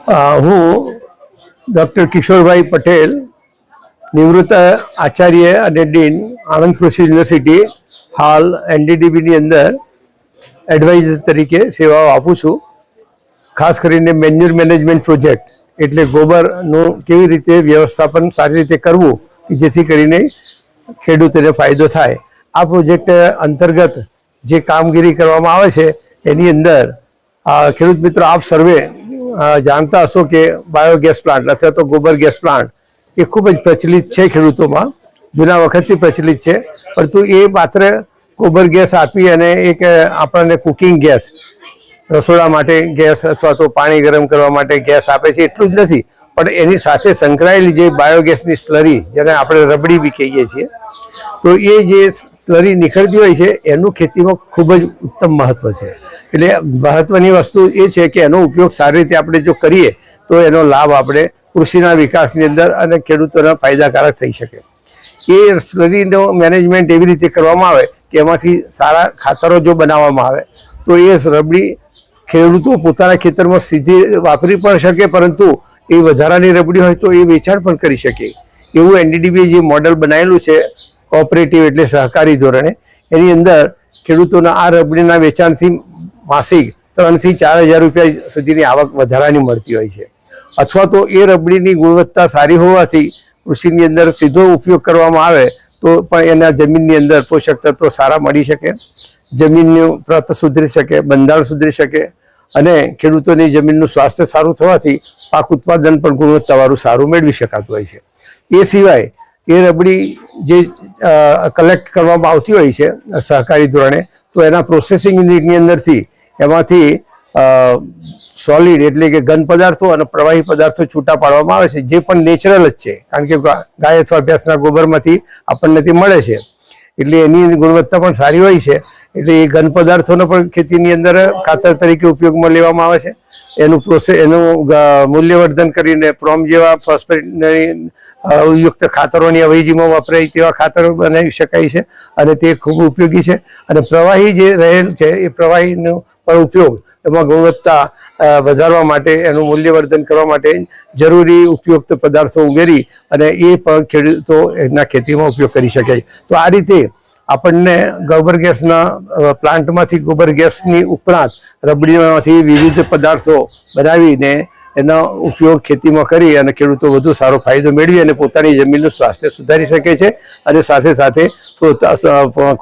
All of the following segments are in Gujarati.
હું ડૉક્ટર કિશોરભાઈ પટેલ, નિવૃત્ત આચાર્ય અને ડીન, આણંદ કૃષિ યુનિવર્સિટી, હાલ એનડીડીબીની અંદર એડવાઇઝર તરીકે સેવાઓ આપું છું. ખાસ કરીને મેન્યુર મેનેજમેન્ટ પ્રોજેક્ટ એટલે ગોબરનું કેવી રીતે વ્યવસ્થાપન સારી રીતે કરવું જેથી કરીને ખેડૂતોને ફાયદો થાય. આ પ્રોજેક્ટ અંતર્ગત જે કામગીરી કરવામાં આવે છે એની અંદર ખેડૂત મિત્રો, આપ સર્વે જાણતા હશો કે બાયોગેસ પ્લાન્ટ અથવા તો ગોબર ગેસ પ્લાન્ટ એ ખૂબ જ પ્રચલિત છે ખેડૂતોમાં, જૂના વખતથી પ્રચલિત છે. પરંતુ એ માત્ર ગોબર ગેસ આપી અને એક આપણને કુકિંગ ગેસ, રસોડા માટે ગેસ અથવા તો પાણી ગરમ કરવા માટે ગેસ આપે છે એટલું જ નથી, પણ એની સાથે સંકળાયેલી જે બાયોગેસની સ્લરી, જેને આપણે રબડી બી કહીએ છીએ, તો એ જે સ્લરી નીકળતી હોય છે એનું ખેતીમાં ખૂબ જ ઉત્તમ મહત્વ છે. એટલે મહત્વની વસ્તુ એ છે કે એનો ઉપયોગ સારી રીતે આપણે જો કરીએ તો એનો લાભ આપણે કૃષિના વિકાસની અંદર અને ખેડૂતોના ફાયદાકારક થઈ શકે. એ સ્લરીનો મેનેજમેન્ટ એવી રીતે કરવામાં આવે કે એમાંથી સારા ખાતરો જો બનાવવામાં આવે તો એ રબડી ખેડૂતો પોતાના ખેતરમાં સીધી વાપરી પણ શકે, પરંતુ એ વધારાની રબડી હોય તો એ વેચાણ પણ કરી શકે. એવું એનડીડીબીએ જે મોડલ બનાવેલું છે કોઓપરેટિવ એટલે સહકારી ધોરણે, એની અંદર ખેડૂતોના આ રબડીના વેચાણથી માસિક 3 થી 4 હજાર રૂપિયા સુધીની આવક વધારાની મળતી હોય છે. અથવા તો એ રબડીની ગુણવત્તા સારી હોવાથી કૃષિની અંદર સીધો ઉપયોગ કરવામાં આવે તો પણ એના જમીનની અંદર પોષક તત્વો સારા મળી શકે, જમીનનું પ્રત સુધરી શકે, બંધારણ સુધરી શકે અને ખેડૂતોની જમીનનું સ્વાસ્થ્ય સારું થવાથી પાક ઉત્પાદન પણ ગુણવત્તાવાળું સારું મેળવી શકાતું હોય છે. એ સિવાય એ રબડી જે કલેક્ટ કરવામાં આવતી હોય છે સહકારી ધોરણે, તો એના પ્રોસેસિંગ યુનિટની અંદરથી એમાંથી સોલિડ એટલે કે ઘન પદાર્થો અને પ્રવાહી પદાર્થો છૂટા પાડવામાં આવે છે, જે પણ નેચરલ જ છે, કારણ કે ગાય અથવા ભેંસના ગોબરમાંથી આપણને તે મળે છે. એટલે એની ગુણવત્તા પણ સારી હોય છે. એટલે એ ઘન પદાર્થોનો પણ ખેતીની અંદર ખાતર તરીકે ઉપયોગમાં લેવામાં આવે છે. એનું મૂલ્યવર્ધન કરીને પ્રોમ જેવા ફોસ્ફેટ યુક્ત ખાતરોની અવેજીમાં વપરાય તેવા ખાતરો બનાવી શકાય છે અને તે ખૂબ ઉપયોગી છે. અને પ્રવાહી જે રહેલ છે એ પ્રવાહીનો પણ ઉપયોગ એમાં ગુણવત્તા વધારવા માટે, એનું મૂલ્યવર્ધન કરવા માટે જરૂરી ઉપયુક્ત પદાર્થો ઉમેરી અને એ પણ ખેડૂતો એના ખેતીમાં ઉપયોગ કરી શકે. તો આ રીતે આપણને ગોબર ગેસના પ્લાન્ટમાંથી ગોબર ગેસની ઉપરાંત રબડીમાંથી વિવિધ પદાર્થો બનાવીને એનો ઉપયોગ ખેતીમાં કરી અને ખેડૂતો વધુ સારો ફાયદો મેળવી અને પોતાની જમીનનું સ્વાસ્થ્ય સુધારી શકે છે અને સાથે સાથે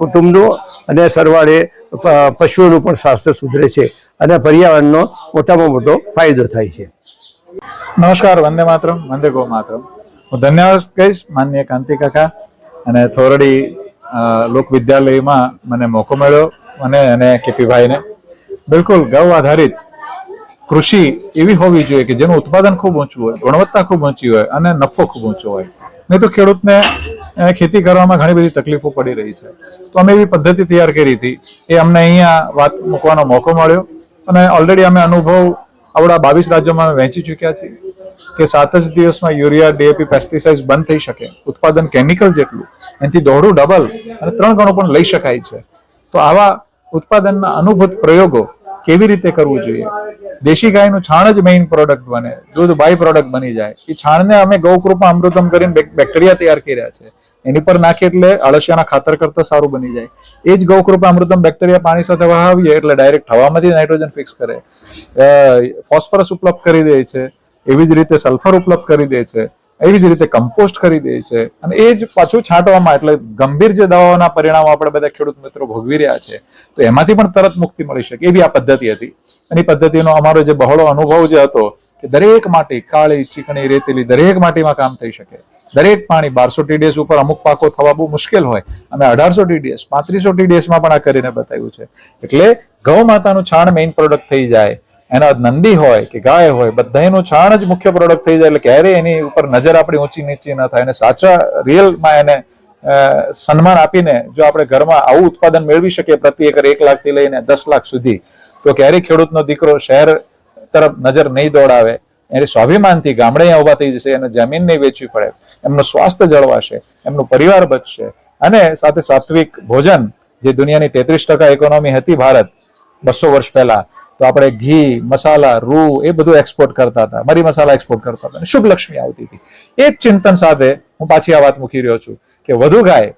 કુટુંબનું અને સરવાળે પશુઓનું પણ સ્વાસ્થ્ય સુધરે છે અને પર્યાવરણનો મોટામાં મોટો ફાયદો થાય છે. નમસ્કાર, વંદે માતરમ, વંદે ગો માતરમ. હું ધન્યવાદ કહીશ માનનીય કાંતિ કાકા અને થોરડી લોક વિદ્યાલયમાં મને મોકો મળ્યો અને કેપીભાઈને. બિલકુલ ગૌ આધારિત કૃષિ એવી હોવી જોઈએ કે જેનું ઉત્પાદન ખૂબ ઊંચું હોય, ગુણવત્તા ખૂબ ઊંચી હોય અને નફો ખૂબ ઊંચો હોય. નહીં તો ખેડૂતને ખેતી કરવામાં ઘણી બધી તકલીફો પડી રહી છે. તો અમે એવી પદ્ધતિ તૈયાર કરી હતી, એ અમને અહીંયા વાત મૂકવાનો મોકો મળ્યો અને ઓલરેડી અમે અનુભવ આપણા 22 રાજ્યોમાં વહેંચી ચૂક્યા છીએ કે 7 જ દિવસમાં યુરિયા, ડીએપી, પેસ્ટિસાઇડ્સ બંધ થઈ શકે, ઉત્પાદન કેમિકલ જેટલું એનાથી દોઢું ડબલ અને 3 ગણું પણ લઈ શકાય છે. તો આવા ઉત્પાદનના અનુભૂત પ્રયોગો કેવી રીતે કરવું જોઈએ? દેશી ગાયનું છાણ જ મેઇન પ્રોડક્ટ બને, દૂધ બાય પ્રોડક્ટ બની જાય. એ છાણને અમે ગૌકૃપા અમૃતમ કરીને બેક્ટેરિયા તૈયાર કર્યા છે, એની પર નાખીએ એટલે અળસિયાના ખાતર કરતા સારું બની જાય. એ જ ગૌકૃપા અમૃતમ બેક્ટેરિયા પાણી સાથે વહાવીએ એટલે ડાયરેક્ટ હવામાંથી નાઇટ્રોજન ફિક્સ કરે, ફોસ્ફરસ ઉપલબ્ધ કરી દે છે, એવી જ રીતે સલ્ફર ઉપલબ્ધ કરી દે છે, એવી જ રીતે કમ્પોસ્ટ કરી દે છે અને એ જ પાછું છાંટવામાં, એટલે ગંભીર જે દવાઓના પરિણામો આપણે બધા ખેડૂત મિત્રો ભોગવી રહ્યા છે તો એમાંથી પણ તરત મુક્તિ મળી શકે એવી આ પદ્ધતિ હતી. અને એ પદ્ધતિનો અમારો જે બહોળો અનુભવ જે હતો કે દરેક માટી, કાળી, ચીકણી, રેતીલી, દરેક માટીમાં કામ થઈ શકે. દરેક પાણી 1200 TDS ઉપર અમુક પાકો થવા બહુ મુશ્કેલ હોય, અમે 1800 TDS, 3500 TDS માં પણ આ કરીને બતાવ્યું છે. એટલે ગૌ માતાનું છાણ મેઇન પ્રોડક્ટ થઈ જાય, એના નંદી હોય કે ગાય હોય બધાનું છાણ જ મુખ્ય પ્રોડક્ટ થઈ જાય એટલે ક્યારેય એની ઉપર નજર આપણી ઊંચી નીચી ન થાય અને સાચા રિયલમાં એને સન્માન આપીને જો આપણે ઘરમાં આવું ઉત્પાદન મેળવી શકીએ પ્રતિ એકર 1 લાખથી લઈને 10 લાખ સુધી, તો ક્યારેય ખેડૂતનો દીકરો શહેર તરફ નજર નહીં દોડાવે, એને સ્વાભિમાનથી ગામડે અહીંયા ઉભા થઈ જશે, એને જમીન નહીં વેચવી પડે, એમનું સ્વાસ્થ્ય જળવાશે, એમનું પરિવાર બચશે અને સાથે સાત્વિક ભોજન, જે દુનિયાની 33% ઇકોનોમી હતી ભારત 200 વર્ષ પહેલા, તો આપણે ઘી, મસાલા, રૂ એ બધું એક્સપોર્ટ કરતા હતા, મરી મસાલા એક્સપોર્ટ કરતા હતા, શુભ લક્ષ્મી આવતી હતી. એ જ ચિંતન સાથે હું પાછી આ વાત મૂકી રહ્યો છું કે વધુ ગાય,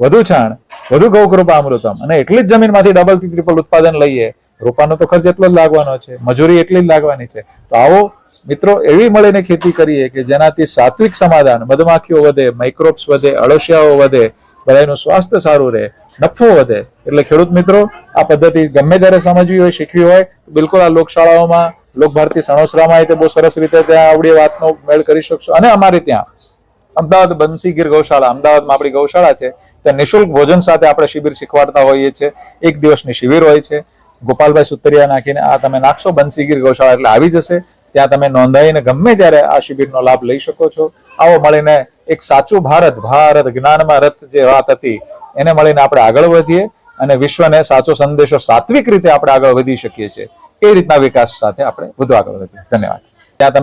વધુ છાણ, વધુ ગૌકૃપા અમૃતમ અને એટલી જ જમીનમાંથી ડબલ થી ટ્રિપલ ઉત્પાદન લઈએ. રોપાનો તો ખર્ચ એટલો જ લાગવાનો છે, મજૂરી એટલી જ લાગવાની છે. તો આવો મિત્રો એવી મળીને ખેતી કરીએ કે જેનાથી સાત્વિક સમાધાન, મધમાખીઓ વધે, માઇક્રોબ્સ વધે, અળસિયાઓ વધે, બધાનું સ્વાસ્થ્ય સારું રહે, નફો વધે. એટલે ખેડૂત મિત્રો આ પદ્ધતિ ગમે ત્યારે સમજવી હોય, શીખવી હોય તો બિલકુલ આ લોકશાળાઓમાં, લોકભારતી સણોસરામાં તે બહુ સરસ રીતે ત્યાં આવડી વાતનો મેળ કરી શકશો. અને અમારે ત્યાં અમદાવાદ બંસીગીર ગૌશાળા, અમદાવાદમાં આપણી ગૌશાળા છે, ત્યાં નિઃશુલ્ક ભોજન સાથે આપણે શિબિર શીખવાડતા હોઈએ છીએ. એક દિવસની શિબિર હોય છે. ગોપાલભાઈ સુતરિયા નાખીને આ તમે નાખશો બંસીગીર ગૌશાળા એટલે આવી જશે. ત્યાં તમે નોંધાઈને ગમે ત્યારે આ શિબિરનો લાભ લઈ શકો છો. આવો મળીને એક સાચું ભારત, ભારત જ્ઞાનમાં રત જે વાત હતી એને મળીને આપણે આગળ વધીએ અને વિશ્વને સાચો સંદેશો સાત્વિક રીતે આપણે આગળ વધી શકીએ છીએ. એ રીતના વિકાસ સાથે આપણે વધુ આગળ વધીએ. ધન્યવાદ.